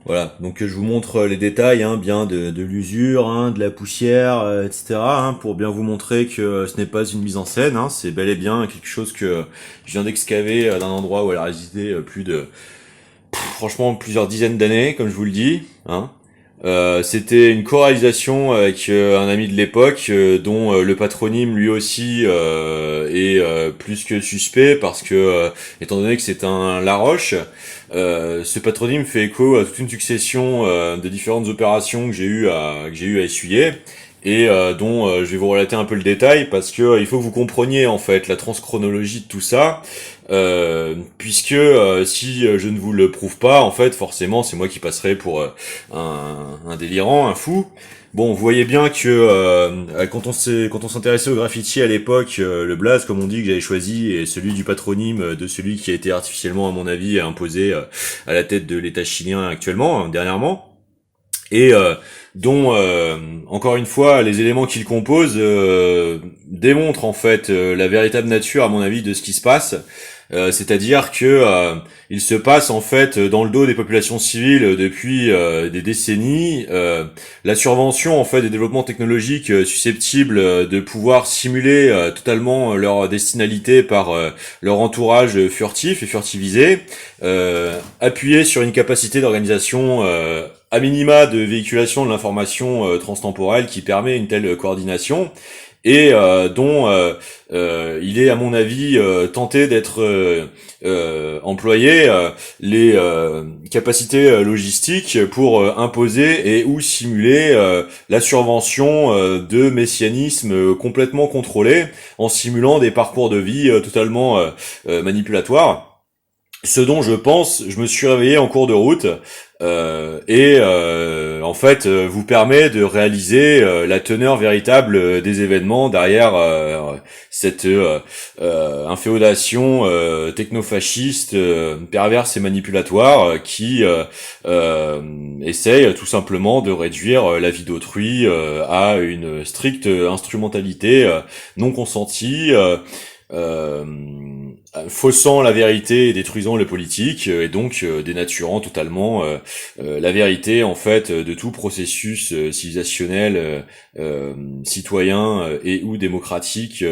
Voilà, donc je vous montre les détails, hein, bien de l'usure, hein, de la poussière, etc., hein, pour bien vous montrer que ce n'est pas une mise en scène, hein, c'est bel et bien quelque chose que je viens d'excaver d'un endroit où elle a résidé plus de, franchement, plusieurs dizaines d'années, comme je vous le dis, hein. C'était une co-réalisation avec un ami de l'époque, dont le patronyme lui aussi est plus que suspect parce que, étant donné que c'est un Laroche, ce patronyme fait écho à toute une succession de différentes opérations que j'ai eu à essuyer et dont je vais vous relater un peu le détail parce que il faut que vous compreniez en fait la transchronologie de tout ça. Puisque si je ne vous le prouve pas, en fait, forcément, c'est moi qui passerai pour un délirant, un fou. Bon, vous voyez bien que quand on s'intéressait au graffiti à l'époque, le blaze, comme on dit, que j'avais choisi, est celui du patronyme de celui qui a été artificiellement, à mon avis, imposé à la tête de l'État chilien actuellement, dernièrement, et dont, encore une fois, les éléments qu'il compose démontrent en fait la véritable nature, à mon avis, de ce qui se passe. C'est-à-dire que il se passe en fait dans le dos des populations civiles depuis des décennies la survention en fait des développements technologiques susceptibles de pouvoir simuler totalement leur destinalité par leur entourage furtif et furtivisé, appuyé sur une capacité d'organisation à minima de véhiculation de l'information transtemporelle qui permet une telle coordination et dont il est à mon avis tenté d'être employé les capacités logistiques pour imposer et ou simuler la survention de messianisme complètement contrôlé en simulant des parcours de vie totalement manipulatoires. Ce dont je pense, je me suis réveillé en cours de route et en fait vous permet de réaliser la teneur véritable des événements derrière cette inféodation technofasciste perverse et manipulatoire qui essaye tout simplement de réduire la vie d'autrui à une stricte instrumentalité non consentie. Euh, Faussant la vérité et détruisant le politique et donc dénaturant totalement la vérité en fait de tout processus civilisationnel citoyen et ou démocratique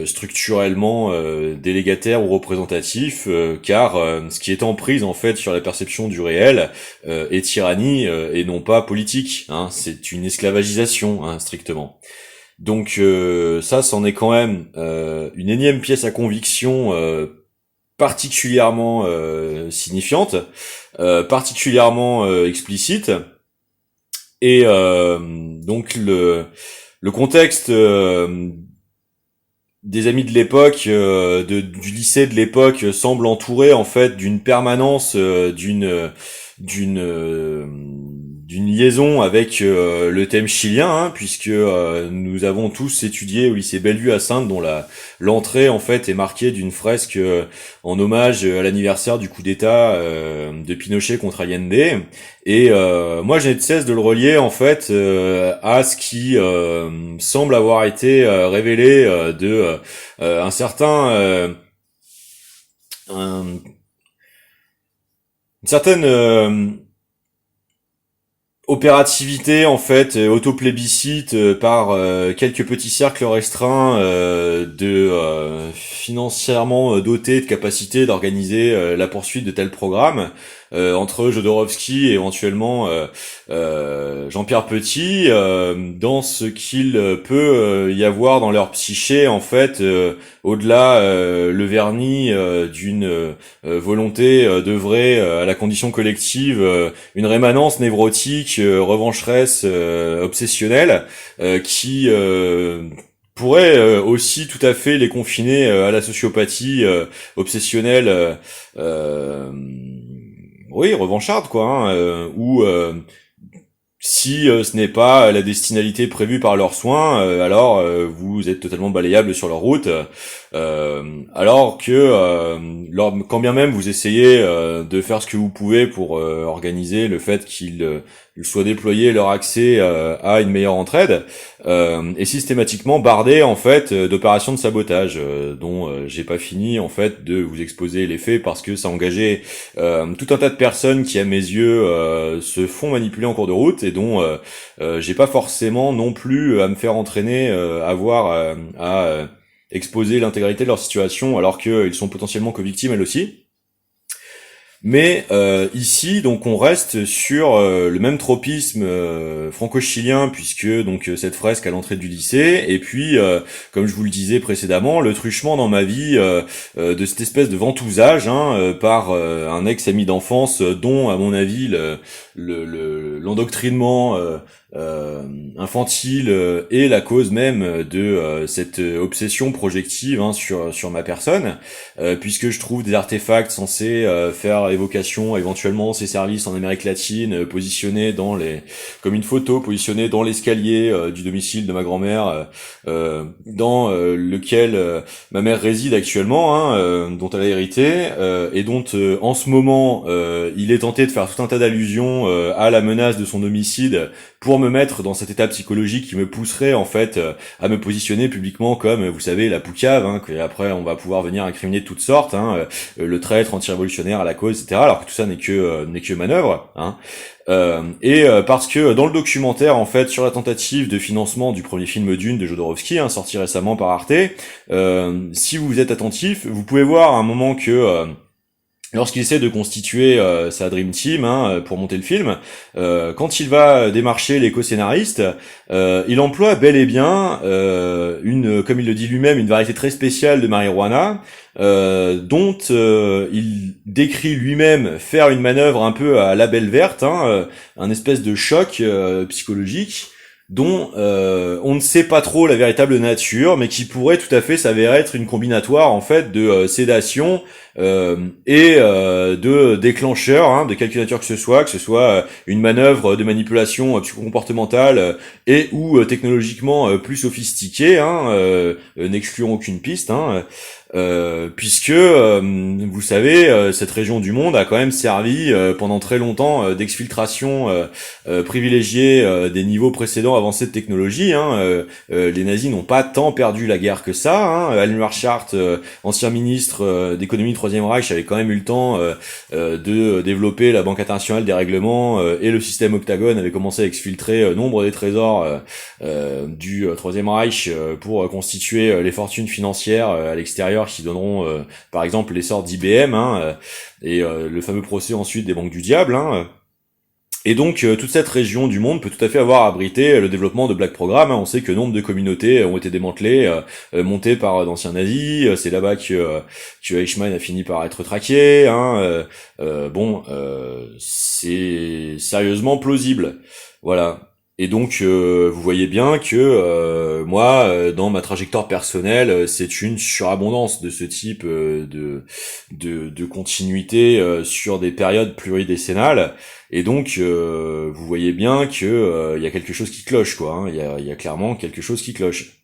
structurellement délégataire ou représentatif car ce qui est en prise en fait sur la perception du réel est tyrannie et non pas politique, hein, c'est une esclavagisation, hein, strictement. Donc ça, c'en est quand même une énième pièce à conviction particulièrement signifiante, particulièrement explicite. Et donc le contexte des amis de l'époque, du lycée de l'époque, semble entouré en fait d'une permanence, d'une d'une liaison avec le thème chilien, hein, puisque nous avons tous étudié au lycée Bellevue à Saintes, dont l'entrée en fait est marquée d'une fresque en hommage à l'anniversaire du coup d'État de Pinochet contre Allende. Et moi, je n'ai de cesse de le relier en fait à ce qui semble avoir été révélé de un certain une certaine opérativité en fait, autoplébiscite par quelques petits cercles restreints de financièrement dotés de capacité d'organiser la poursuite de tels programmes entre Jodorowsky et éventuellement Jean-Pierre Petit dans ce qu'il peut y avoir dans leur psyché en fait au-delà le vernis d'une volonté d'œuvrer à la condition collective, une rémanence névrotique, revancheresse, obsessionnelle, qui pourrait aussi tout à fait les confiner à la sociopathie obsessionnelle, oui, revancharde quoi, hein, ou si ce n'est pas la destinalité prévue par leurs soins, alors vous êtes totalement balayable sur leur route, alors que quand bien même vous essayez de faire ce que vous pouvez pour organiser le fait qu'ils soit déployer leur accès à une meilleure entraide, est systématiquement bardé en fait d'opérations de sabotage dont j'ai pas fini en fait de vous exposer les faits parce que ça engageait tout un tas de personnes qui à mes yeux se font manipuler en cours de route et dont j'ai pas forcément non plus à me faire entraîner à exposer l'intégralité de leur situation alors qu'ils sont potentiellement co-victimes elles aussi. Mais ici, donc, on reste sur le même tropisme franco-chilien, puisque donc cette fresque à l'entrée du lycée, et puis, comme je vous le disais précédemment, le truchement dans ma vie de cette espèce de ventousage par un ex-ami d'enfance, dont, à mon avis, l'endoctrinement infantile est la cause même de cette obsession projective sur ma personne, puisque je trouve des artefacts censés faire évocation éventuellement ces services en Amérique latine positionnés comme une photo positionnée dans l'escalier du domicile de ma grand-mère dans lequel ma mère réside actuellement, dont elle a hérité et dont en ce moment il est tenté de faire tout un tas d'allusions à la menace de son homicide pour me mettre dans cet état psychologique qui me pousserait en fait à me positionner publiquement comme, vous savez, la poucave, que après on va pouvoir venir incriminer de toutes sortes, le traître anti-révolutionnaire à la cause, etc. Alors que tout ça n'est que manœuvre, parce que dans le documentaire en fait sur la tentative de financement du premier film Dune de Jodorowsky, sorti récemment par Arte, si vous êtes attentif, vous pouvez voir à un moment que lorsqu'il essaie de constituer sa Dream Team pour monter le film, quand il va démarcher les co-scénaristes, il emploie bel et bien comme il le dit lui-même, une variété très spéciale de marijuana, dont il décrit lui-même faire une manœuvre un peu à la belle verte, un espèce de choc psychologique dont on ne sait pas trop la véritable nature, mais qui pourrait tout à fait s'avérer être une combinatoire en fait de sédation et de déclencheur de quelque nature que ce soit une manœuvre de manipulation psychocomportementale et ou technologiquement plus sophistiquée, n'excluons aucune piste, puisque vous savez, cette région du monde a quand même servi pendant très longtemps d'exfiltration privilégiée des niveaux précédents avancés de technologie. Les nazis n'ont pas tant perdu la guerre que ça. Alan Marshart, ancien ministre d'économie du Troisième Reich, avait quand même eu le temps de développer la Banque internationale des règlements et le système Octagone avait commencé à exfiltrer nombre des trésors du Troisième Reich pour constituer les fortunes financières à l'extérieur qui donneront par exemple l'essor d'IBM et le fameux procès ensuite des banques du diable. Et donc toute cette région du monde peut tout à fait avoir abrité le développement de Black Program. On sait que nombre de communautés ont été démantelées, montées par d'anciens nazis. C'est là-bas que Eichmann a fini par être traqué. C'est sérieusement plausible. Voilà. Et donc vous voyez bien que moi, dans ma trajectoire personnelle, c'est une surabondance de ce type de continuité sur des périodes pluridécennales. Et donc vous voyez bien que il y a quelque chose qui cloche, quoi. Il y a clairement quelque chose qui cloche.